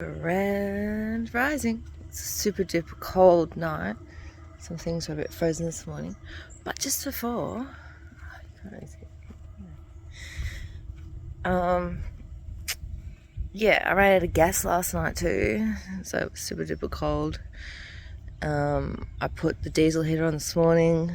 Grand rising. It's a super duper cold night. Some things were a bit frozen this morning, but just before, yeah, I ran out of gas last night too, so it was super duper cold. I put the diesel heater on this morning,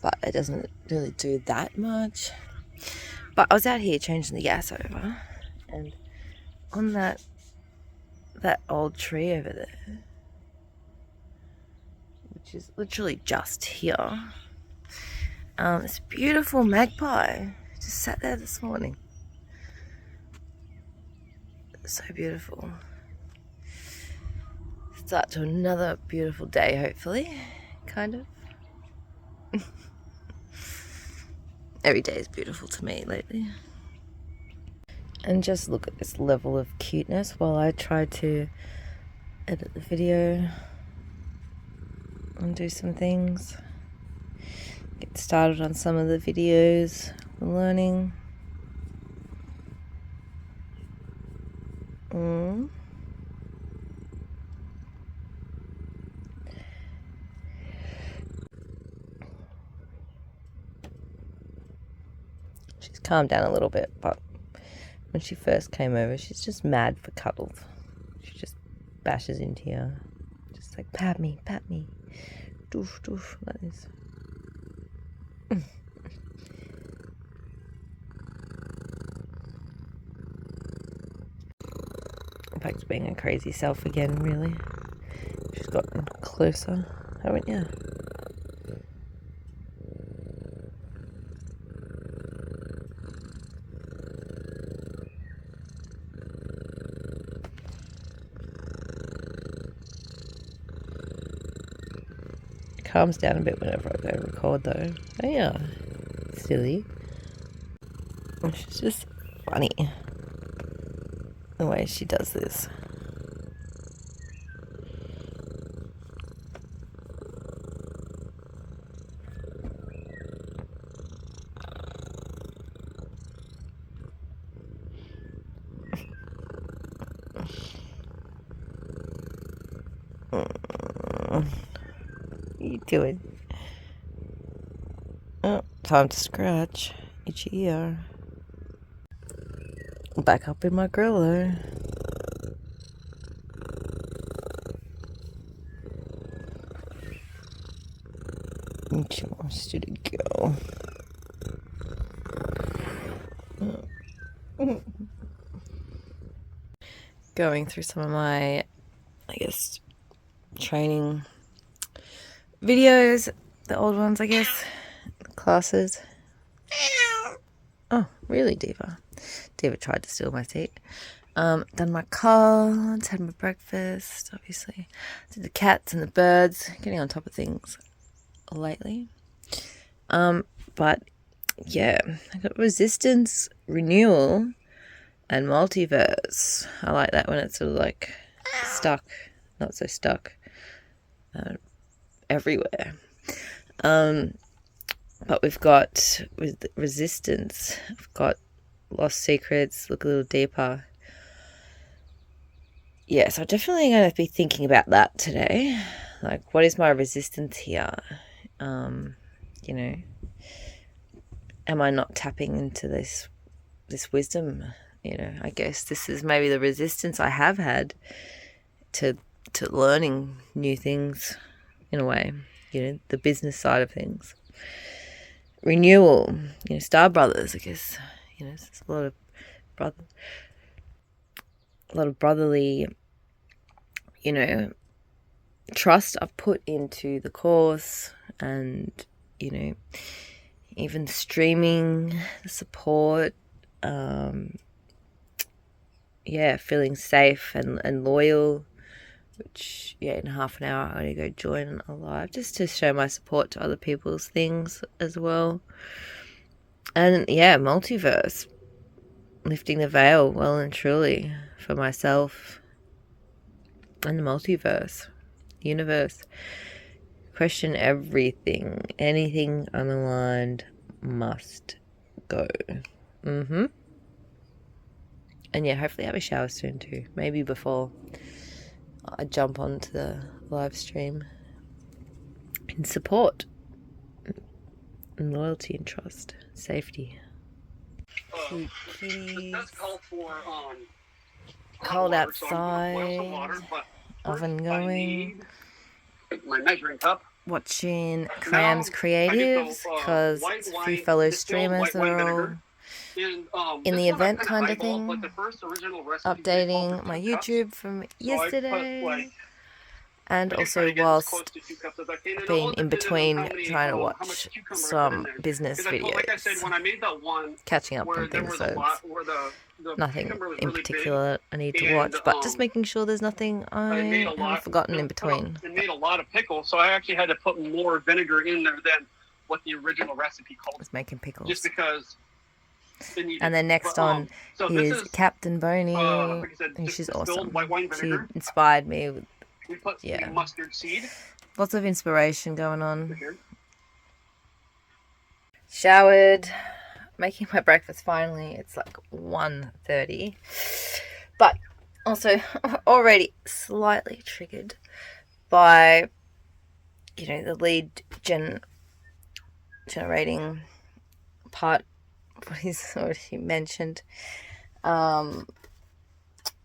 but it doesn't really do that much. But I was out here changing the gas over, and on that old tree over there, which is literally just here, this beautiful magpie just sat there this morning. So beautiful. Start to another beautiful day, hopefully. Kind of. Every day is beautiful to me lately. And just look at this level of cuteness while I try to edit the video and do some things. Get started on some of the videos we're learning. She's calmed down a little bit, but when she first came over, she's just mad for cuddles. She just bashes into you, just like, pat me, doof, doof, like this. Back to being a crazy self again, really. She's gotten closer, haven't you? It calms down a bit whenever I go record, though. Oh yeah, silly. She's just funny, the way she does this. What are you doing? Oh, time to scratch each ear. Back up in my grill though. And she wants you to go. Going through some of my, I guess, training videos, the old ones, I guess, classes. Oh, really, Diva? Diva tried to steal my seat. Done my cards, had my breakfast, obviously. Did the cats and the birds, getting on top of things lately. But yeah, I got resistance, renewal, and multiverse. I like that when it's sort of like stuck, not so stuck, everywhere. But we've got with resistance, I've got lost secrets, look a little deeper. Yeah, so I'm definitely going to be thinking about that today. Like, what is my resistance here? You know, am I not tapping into this wisdom? You know, I guess this is maybe the resistance I have had to learning new things in a way. You know, the business side of things. Renewal, you know, Star Brothers, I guess. You know, it's a lot of brotherly, you know, trust I've put into the course, and, you know, even streaming, the support, feeling safe and loyal, which, in half an hour I'm going to go join a live just to show my support to other people's things as well. And multiverse, lifting the veil well and truly for myself and the multiverse, universe. Question everything. Anything unaligned must go. And yeah, hopefully have a shower soon too. Maybe before I jump onto the live stream. In support and loyalty and trust. Safety. Cute kitties. Cold outside. Oven going. My measuring cup. Watching Cram's Creatives because it's a few fellow streamers that are all in the event kind of thing. Updating my YouTube from yesterday. And also whilst being in between trying to watch some business videos, catching up on things, so it's nothing in particular I need to watch, but just making sure there's nothing I have forgotten in between. It made a lot of pickles, so I actually had to put more vinegar in there than what the original recipe called. Just making pickles. Just because. And then next on is Captain Boney, and she's awesome. She inspired me with, yeah, mustard seed. Lots of inspiration going on. Showered, making my breakfast finally. It's like 1:30, but also already slightly triggered by, you know, the lead generating part, what he's already mentioned.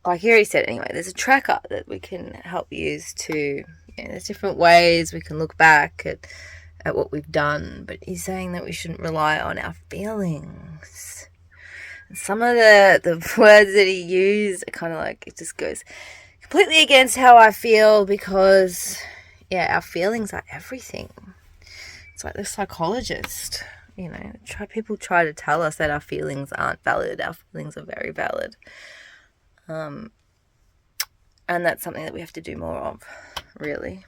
Like he already said anyway, there's a tracker that we can help use to, you know, there's different ways we can look back at what we've done, but he's saying that we shouldn't rely on our feelings. And some of the words that he used are kind of like, it just goes completely against how I feel, because, yeah, our feelings are everything. It's like the psychologist, you know, people try to tell us that our feelings aren't valid. Our feelings are very valid. And that's something that we have to do more of, really.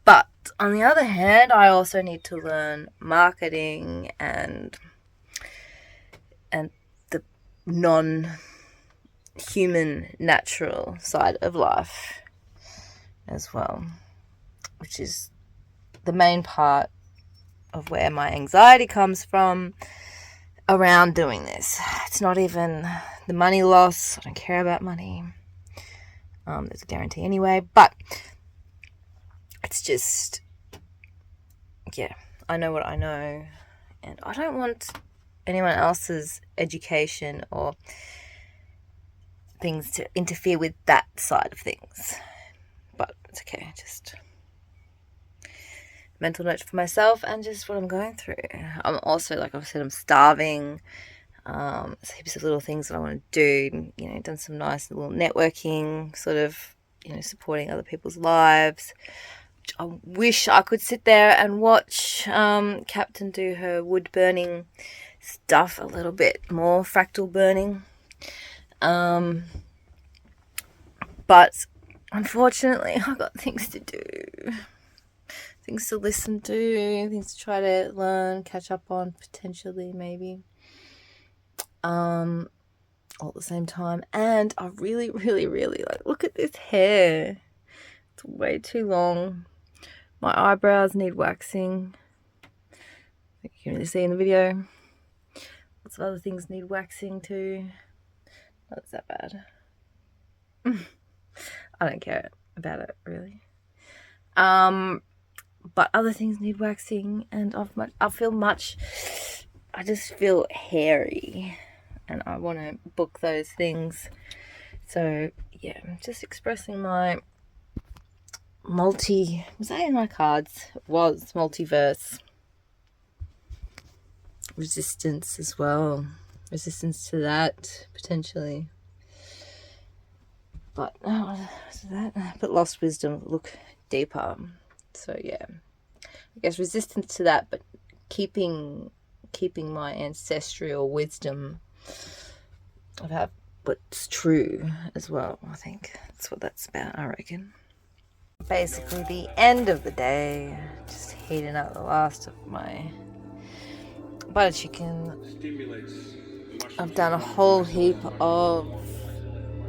But on the other hand, I also need to learn marketing and the non-human natural side of life as well, which is the main part of where my anxiety comes from around doing this. It's not even the money loss. I don't care about money. There's a guarantee anyway, but it's just, yeah, I know what I know, and I don't want anyone else's education or things to interfere with that side of things. But it's okay, just mental note for myself and just what I'm going through. I'm also, like I said, I'm starving. There's heaps of little things that I want to do. You know, done some nice little networking, sort of, you know, supporting other people's lives. I wish I could sit there and watch Captain do her wood burning stuff a little bit more, fractal burning. But unfortunately, I've got things to do. Things to listen to, things to try to learn, catch up on, potentially, maybe. All at the same time. And I really, really, really, like, look at this hair. It's way too long. My eyebrows need waxing. You can really see in the video. Lots of other things need waxing too. Not that bad. I don't care about it, really. But other things need waxing, and I just feel hairy, and I want to book those things. So yeah, I'm just expressing my was that in my cards? It was multiverse resistance as well. Resistance to that, potentially. But but lost wisdom, look deeper. So yeah, I guess resistance to that, but keeping my ancestral wisdom about what's true as well. I think that's what that's about, I reckon. Basically the end of the day, just heating up the last of my butter chicken. I've done a whole heap of,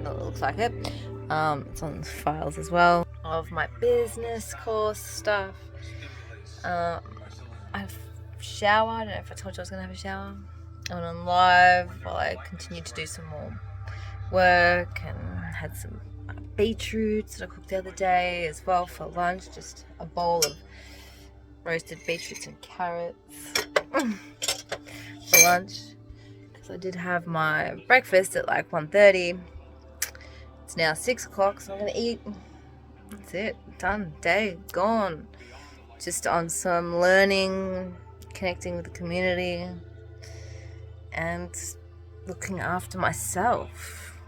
it looks like it, it's on the files as well, of my business course stuff. I've showered. I don't know if I told you I was going to have a shower. I went on live while I continued to do some more work, and had some beetroots that I cooked the other day as well for lunch. Just a bowl of roasted beetroots and carrots for lunch, because I did have my breakfast at like 1:30. It's now 6 o'clock, so I'm gonna eat. That's it, done, day gone. Just on some learning, connecting with the community, and looking after myself.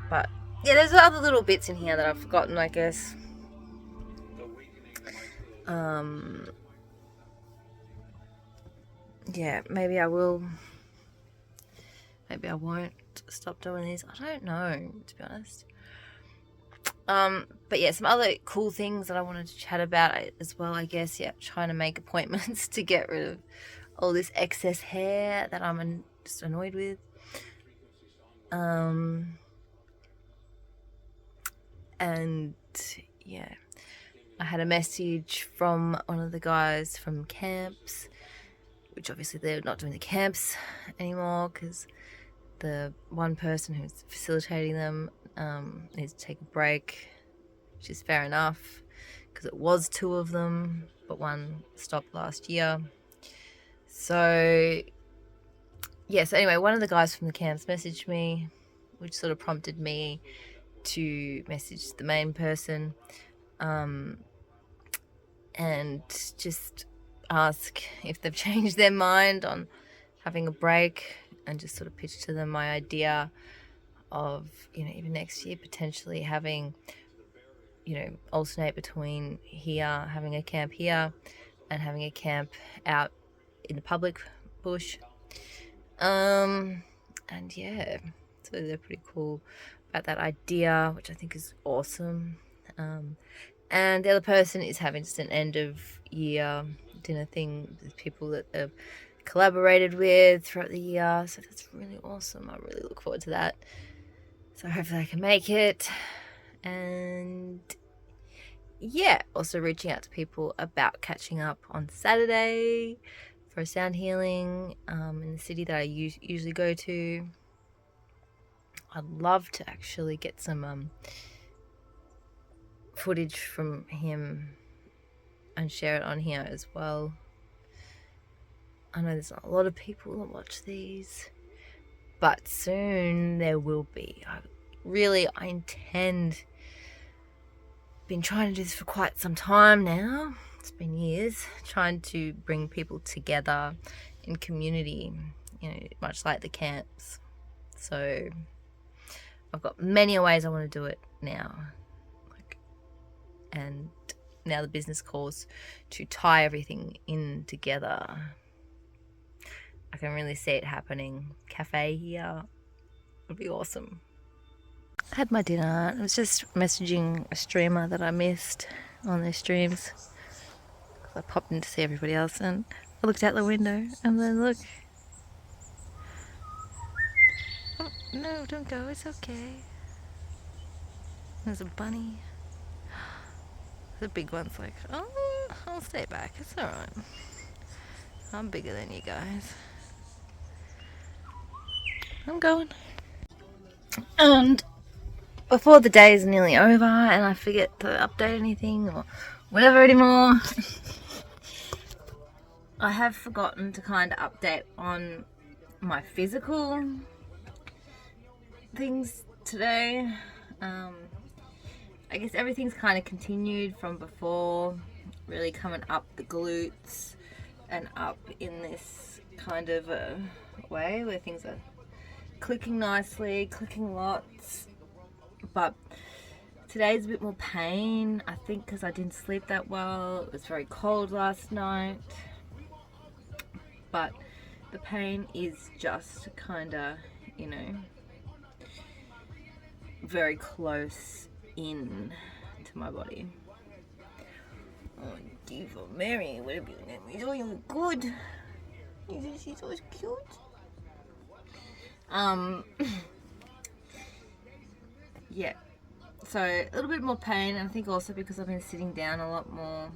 But yeah, there's other little bits in here that I've forgotten, I guess. Yeah, maybe I will. Maybe I won't stop doing these. I don't know, to be honest. But yeah, some other cool things that I wanted to chat about as well, I guess. Yeah, trying to make appointments to get rid of all this excess hair that I'm just annoyed with. And yeah, I had a message from one of the guys from camps, which obviously they're not doing the camps anymore because the one person who's facilitating them needs to take a break, which is fair enough because it was 2 of them, but one stopped last year. So yeah, so anyway, one of the guys from the camps messaged me, which sort of prompted me to message the main person and just ask if they've changed their mind on having a break, and just sort of pitch to them my idea of, even next year potentially having, alternate between here, having a camp here and having a camp out in the public bush. And yeah, so they're pretty cool about that idea, which I think is awesome. And the other person is having just an end of year dinner thing with people that they've collaborated with throughout the year. So that's really awesome. I really look forward to that. So hopefully I can make it. And yeah, also reaching out to people about catching up on Saturday for a sound healing in the city that I usually go to. I'd love to actually get some footage from him and share it on here as well. I know there's not a lot of people that watch these, but soon there will be. I intend. Been trying to do this for quite some time now. It's been years trying to bring people together in community, much like the camps. So I've got many ways I want to do it now. And now the business calls to tie everything in together. I can really see it happening. Cafe here would be awesome. I had my dinner. I was just messaging a streamer that I missed on their streams. I popped in to see everybody else, and I looked out the window, and then look. Oh, no, don't go. It's okay. There's a bunny. The big one's like, oh, I'll stay back. It's alright. I'm bigger than you guys. I'm going. And before the day is nearly over and I forget to update anything or whatever anymore, I have forgotten to kind of update on my physical things today. I guess everything's kind of continued from before, really coming up the glutes and up in this kind of a way where things are clicking nicely, clicking lots. But today's a bit more pain, I think, because I didn't sleep that well. It was very cold last night. But the pain is just kind of, very close in to my body. Oh, Diva Mary, whatever your name is, oh, you're good. Isn't she so cute? Yeah, so a little bit more pain, and I think also because I've been sitting down a lot more.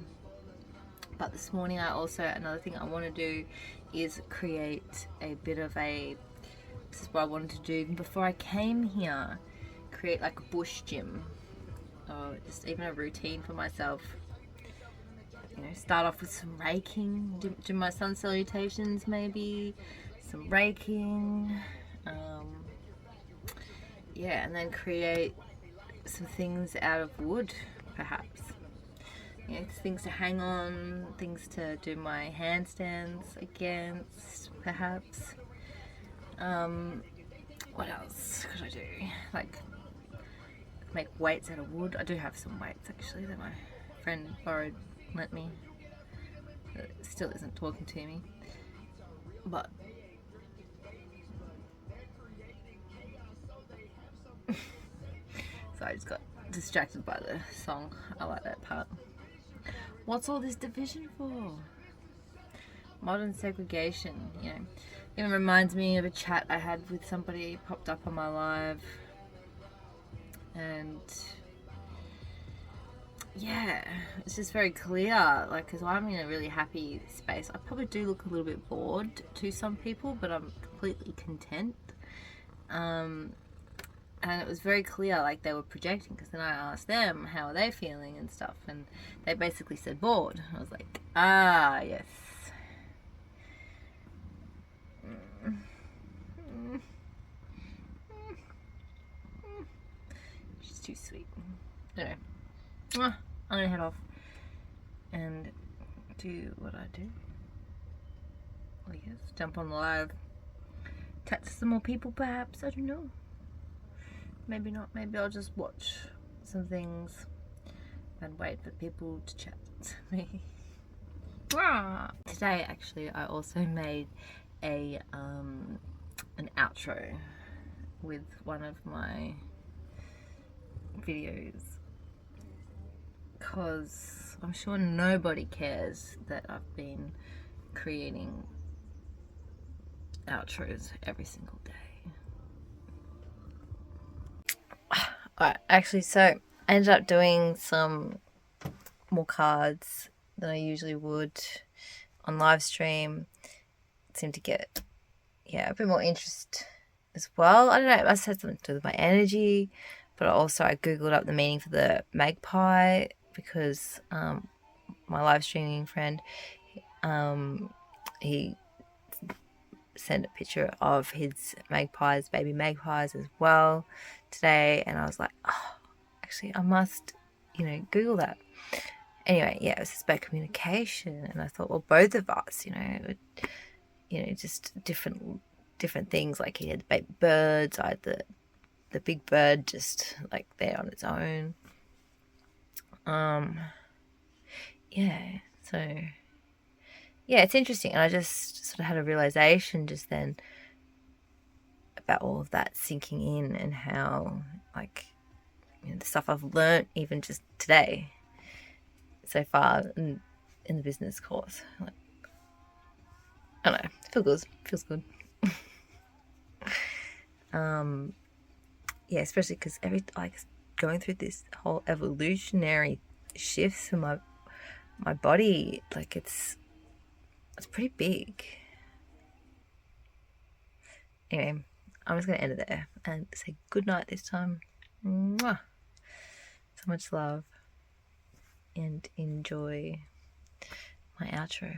But this morning another thing I want to do is create a bit of a This is what I wanted to do even before I came here. Create like a bush gym, or just even a routine for myself. You know, start off with some raking, do my sun salutations maybe, some raking, yeah, and then create some things out of wood, perhaps. You know, things to hang on, things to do my handstands against, perhaps. What else could I do? Like, make weights out of wood. I do have some weights actually that my friend lent me. It still isn't talking to me. But so I just got distracted by the song. I like that part. What's all this division for? Modern segregation, you know. It even reminds me of a chat I had with somebody, popped up on my live. And yeah, it's just very clear, like, because I'm in a really happy space. I probably do look a little bit bored to some people, but I'm completely content. And it was very clear, like, they were projecting, because then I asked them how are they feeling and stuff, and they basically said bored. I was like, ah, yes. She's too sweet. Anyway, I'm gonna head off and do what I do. I guess jump on the live, chat to some more people, perhaps. I don't know. Maybe not. Maybe I'll just watch some things and wait for people to chat to me. Today, actually, I also made a an outro with one of my videos, because I'm sure nobody cares that I've been creating outros every single day. Alright, actually, so I ended up doing some more cards than I usually would on live stream. It seemed to get, yeah, a bit more interest as well. I don't know, it must have something to do with my energy, but also I googled up the meaning for the magpie, because my live streaming friend, he sent a picture of his magpies, baby magpies as well today, and I was like, oh, actually I must, Google that. Anyway, yeah, it was just about communication, and I thought, well, both of us, just different things. Like, he had the baby birds, I had the big bird just like there on its own. Yeah, so yeah, it's interesting, and I just sort of had a realization just then about all of that sinking in, and how, like, the stuff I've learned even just today so far in the business course. Like, I don't know, feels good. Yeah, especially because going through this whole evolutionary shifts in my body, like, it's pretty big. Anyway, I'm just gonna end it there and say good night this time. Mwah. So much love, and enjoy my outro.